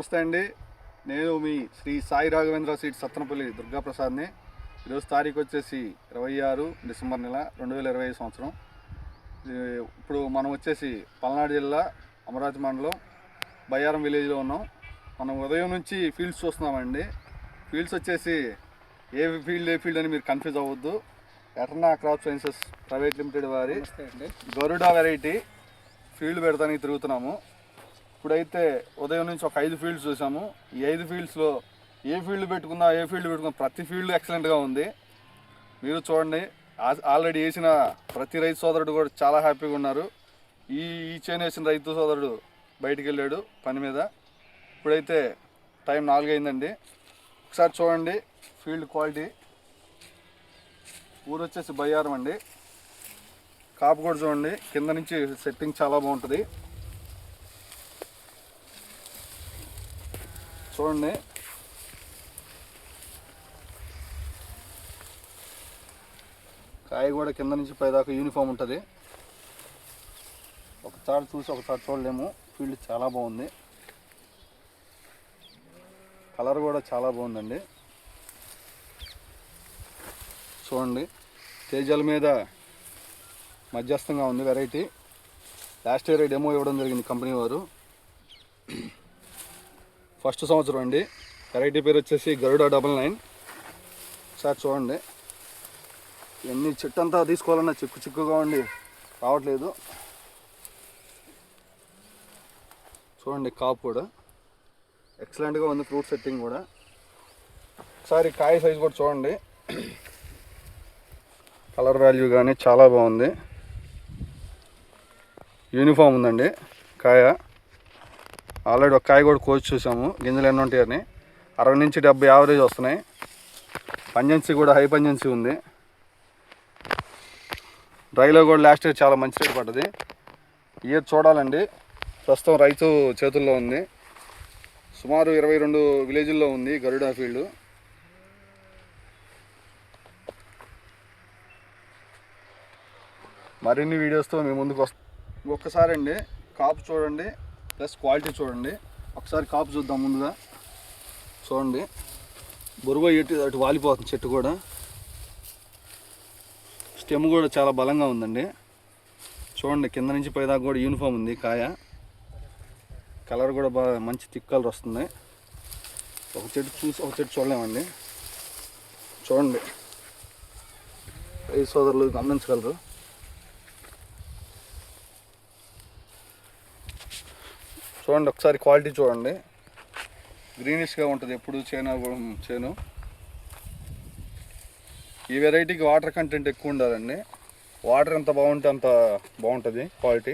నమస్తే అండి. నేను మీ శ్రీ సాయి రాఘవేంద్ర సీడ్స్ సత్తనపల్లి దుర్గాప్రసాద్ని. ఈరోజు తారీఖు వచ్చేసి 26 డిసెంబర్ నెల 2025 సంవత్సరం. ఇప్పుడు మనం వచ్చేసి పల్నాడు జిల్లా అమరావతి మండలం బయ్యారం విలేజ్లో ఉన్నాం. మనం ఉదయం నుంచి ఫీల్డ్స్ చూస్తున్నామండి. ఫీల్డ్స్ వచ్చేసి ఏ ఫీల్డ్ అని మీరు కన్ఫ్యూజ్ అవ్వద్దు. ఎటర్నా క్రాప్ సైన్సెస్ ప్రైవేట్ లిమిటెడ్ వారి గరుడా వెరైటీ ఫీల్డ్ పెడతానికి తిరుగుతున్నాము. ఇప్పుడైతే ఉదయం నుంచి ఒక 5 ఫీల్డ్స్ చూసాము. ఈ 5 ఫీల్డ్స్లో ఏ ఫీల్డ్ పెట్టుకున్నా ప్రతి ఫీల్డ్ ఎక్సలెంట్గా ఉంది. మీరు చూడండి, ఆల్రెడీ వేసిన ప్రతి రైతు సోదరుడు కూడా చాలా హ్యాపీగా ఉన్నారు. ఈ చేను వేసిన రైతు సోదరుడు బయటికి వెళ్ళాడు పని మీద. ఇప్పుడైతే టైం 4 అయిందండి. ఒకసారి చూడండి ఫీల్డ్ క్వాలిటీ. ఊరు వచ్చేసి బయ్యారం అండి. కాపు కూడా చూడండి, కింద నుంచి సెట్టింగ్ చాలా బాగుంటుంది. చూడండి, కాయ కూడా కింద నుంచి పైదాకా యూనిఫామ్ ఉంటుంది. ఒకసారి చూసి ఒకసారి చూడలేము. ఫీల్డ్ చాలా బాగుంది, కలర్ కూడా చాలా బాగుందండి. చూడండి, తేజాల మీద మధ్యస్థంగా ఉంది వెరైటీ. లాస్ట్ ఇయర్ డెమో ఇవ్వడం జరిగింది కంపెనీ వారు. ఫస్ట్ సంవత్సరం అండి. వెరైటీ పేరు వచ్చేసి గరుడా 99. సార్ చూడండి, ఇవన్నీ చెట్టు అంతా తీసుకోవాలన్నా చిక్కుగా ఉండి రావట్లేదు. చూడండి, కాపు కూడా ఎక్సలెంట్గా ఉంది, ఫ్రూట్ సెట్టింగ్ కూడా. ఒకసారి కాయ సైజు కూడా చూడండి, కలర్ వాల్యూ కానీ చాలా బాగుంది. యూనిఫామ్ ఉందండి కాయ. ఆల్రెడీ ఒక కాయ కూడా కోసి చూసాము, గింజలు ఎన్ని ఉంటాయని. 60 నుంచి 70 యావరేజ్ వస్తున్నాయి. పంజెన్సీ కూడా హై పంజెన్సీ ఉంది. డ్రైలో కూడా లాస్ట్ ఇయర్ చాలా మంచి రేట్ పడ్డది. ఇయర్ చూడాలండి. ప్రస్తుతం రైతు చేతుల్లో ఉంది. సుమారు 22 విలేజ్ల్లో ఉంది గరుడా ఫీల్డ్. మరిన్ని వీడియోస్తో మీ ముందుకు వస్తాం. ఒక్కసారి అండి కాపు చూడండి, ప్లస్ క్వాలిటీ చూడండి. ఒకసారి కాపు చూద్దాం. ముందుగా చూడండి, బొరుగు అటు వాలిపోతుంది చెట్టు కూడా. స్టెమ్ కూడా చాలా బలంగా ఉందండి. చూడండి, కింద నుంచి పైదాకా కూడా యూనిఫామ్ ఉంది కాయ. కలర్ కూడా బాగా మంచి థిక్ కలర్ వస్తుంది. ఒక చెట్టు చూసి ఒక చెట్టు చూడలేమండి. చూడండి, రైతు సోదరులు గమనించగలరు. చూడండి, ఒకసారి క్వాలిటీ చూడండి. గ్రీనిష్గా ఉంటుంది ఎప్పుడు చేను. ఈ వెరైటీకి వాటర్ కంటెంట్ ఎక్కువ ఉండాలండి. వాటర్ ఎంత బాగుంటే అంత బాగుంటుంది క్వాలిటీ.